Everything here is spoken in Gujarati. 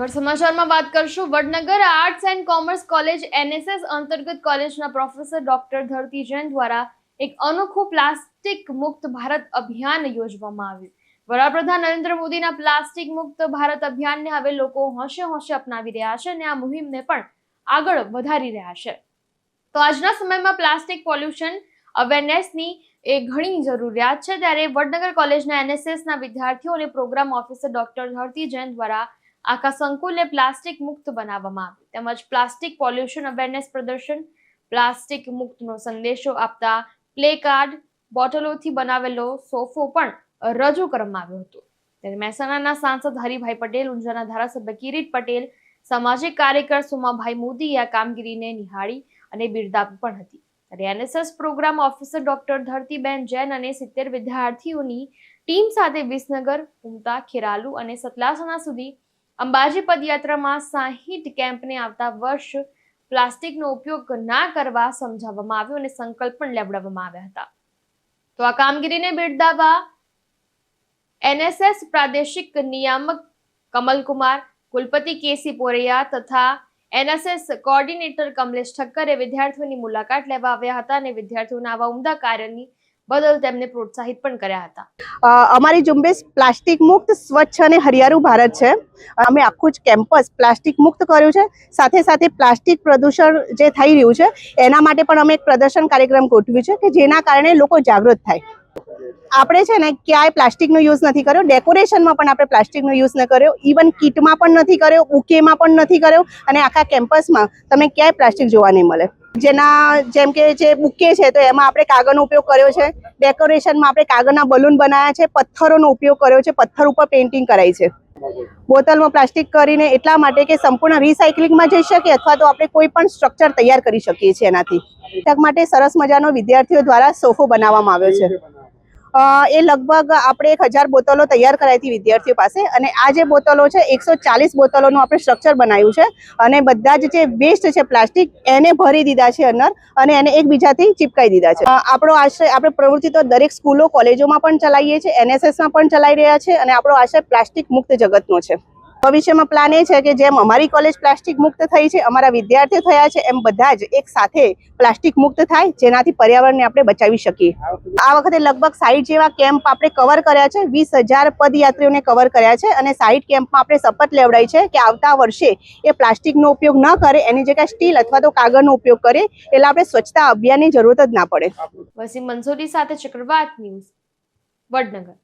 આગળ સમાચારમાં વાત કરશું Vadnagar arts and commerce college NSS અંતર્ગત કોલેજના પ્રોફેસર ડોક્ટર ધરતી જૈન દ્વારા એક અનોખું પ્લાસ્ટિક મુક્ત ભારત અભિયાન યોજવામાં આવ્યું। વડાપ્રધાન નરેન્દ્ર મોદીના પ્લાસ્ટિક મુક્ત ભારત અભિયાનને હવે લોકો હોંશે હોંશે અપનાવી રહ્યા છે અને આ મુહિમને પણ આગળ વધારી રહ્યા છે। તો આજના સમયમાં પ્લાસ્ટિક પોલ્યુશન અવેરનેસની એ ઘણી જરૂરિયાત છે, ત્યારે વડનગર કોલેજના એનએસએસના વિદ્યાર્થીઓ અને પ્રોગ્રામ ઓફિસર ડોક્ટર ધરતી જૈન દ્વારા આખા સંકુલને પ્લાસ્ટિક મુક્ત બનાવવામાં આવ્યું। તેમજ પ્લાસ્ટિક પોલ્યુશન અવેરનેસ પ્રદર્શન, પ્લાસ્ટિક મુક્તનો સંદેશો આપતા પ્લે કાર્ડ, બોટલોથી બનાવેલો સોફો પણ રજૂ કરવામાં આવ્યો હતો। ત્યારે મહેસાણાના સાંસદ હરિભાઈ પટેલ, ઊંઝાના ધારાસભ્ય કિરીટ પટેલ, સામાજિક કાર્યકર સુમાભાઈ મોદીએ આ કામગીરીને નિહાળી અને બિરદાવી પણ હતી। ત્યારે NSS programme officer doctor Dhartiben Jain અને 70 વિદ્યાર્થીઓની ટીમ સાથે વિસનગર, ઉમતા, ખેરાલુ અને સતલાસણા સુધી અંબાજી પદયાત્રામાં 60 કેમ્પને આવતા વર્ષ પ્લાસ્ટિકનો ઉપયોગ ના કરવા સમજાવવામાં આવ્યો અને સંકલ્પ પણ લેવડાવવામાં આવ્યા હતા। તો આ કામગીરીને બિરદાવવા એનએસએસ પ્રાદેશિક નિયામક કમલકુમાર, કુલપતિ કેસી પોરૈયા તથા એનએસએસ કોઓર્ડિનેટર કમલેશ ઠક્કરે વિદ્યાર્થીઓની મુલાકાત લેવા આવ્યા હતા અને વિદ્યાર્થીઓના આવા ઉમદા કાર્યની બદલ તેમને પ્રોત્સાહિત પણ કર્યા હતા। અમારી ઝુંબેશ પ્લાસ્ટિક મુક્ત, સ્વચ્છ અને હરિયાળું ભારત છે। અમે આખું જ કેમ્પસ પ્લાસ્ટિક મુક્ત કર્યું છે। સાથે સાથે પ્લાસ્ટિક પ્રદૂષણ જે થઈ રહ્યું છે એના માટે પણ અમે એક પ્રદર્શન કાર્યક્રમ ગોઠવ્યું છે કે જેના કારણે લોકો જાગૃત થાય। આપણે છે ને ક્યાંય પ્લાસ્ટિકનો યુઝ નથી કર્યો, ડેકોરેશનમાં પણ આપણે પ્લાસ્ટિકનો યુઝ ન કર્યો, ઇવન કીટમાં પણ નથી કર્યો, બુકેમાં પણ નથી કર્યો અને આખા કેમ્પસમાં તમે ક્યાંય પ્લાસ્ટિક જોવા નહીં મળે। જેમ કે જે બુકે છે તો એમાં આપણે કાગળનો ઉપયોગ કર્યો છે, ડેકોરેશનમાં આપણે કાગળના બલૂન બનાવ્યા છે, પથ્થરોનો ઉપયોગ કર્યો છે, પથ્થર ઉપર પેઇન્ટિંગ કરાઈ છે। બોટલમાં પ્લાસ્ટિક કરીને એટલા માટે કે સંપૂર્ણ રિસાયકલિંગમાં જઈ શકે અથવા તો આપણે કોઈ પણ સ્ટ્રક્ચર તૈયાર કરી શકીએ છીએ એનાથી। તક માટે સરસ મજાનો વિદ્યાર્થીઓ દ્વારા સોફો બનાવવામાં આવ્યો છે। એ લગભગ આપણે 1000 બોટલો તૈયાર કરાઈ હતી વિદ્યાર્થીઓ પાસે અને આ જે બોટલો છે 140 બોટલોનું આપણે સ્ટ્રક્ચર બનાવ્યું છે અને બધા જ જે વેસ્ટ છે પ્લાસ્ટિક એને ભરી દીધા છે અંદર અને એને એકબીજાથી ચિપકાઈ દીધા છે। આપણો આશય, આપણે પ્રવૃત્તિ તો દરેક સ્કૂલો, કોલેજોમાં પણ ચલાવીએ છીએ, એનએસએસમાં પણ ચલાવી રહ્યા છે અને આપણો આશય પ્લાસ્ટિક મુક્ત જગતનો છે। ભવિષ્યમાં પ્લાન એ છે કે જેમ અમારી કોલેજ પ્લાસ્ટિક મુક્ત થઈ છે, અમારા વિદ્યાર્થીઓ થયા છે, એમ બધા જ એક સાથે પ્લાસ્ટિક મુક્ત થાય જેનાથી પર્યાવરણને આપણે બચાવી શકીએ। આ વખતે લગભગ 60 જેવા કેમ્પ આપણે કવર કર્યા છે, 20,000 પદયાત્રીઓને કવર કર્યા છે અને 60 કેમ્પમાં આપણે શપથ લેવડાવી છે કે આવતા વર્ષે એ પ્લાસ્ટિકનો ઉપયોગ ન કરે, એની જગ્યાએ સ્ટીલ અથવા તો કાગળનો ઉપયોગ કરે, એટલે આપણે સ્વચ્છતા અભિયાનની જરૂરત જ ના પડે। વસીમ મંસૂરી સાથે ચક્રવાત ન્યૂઝ, વડનગર।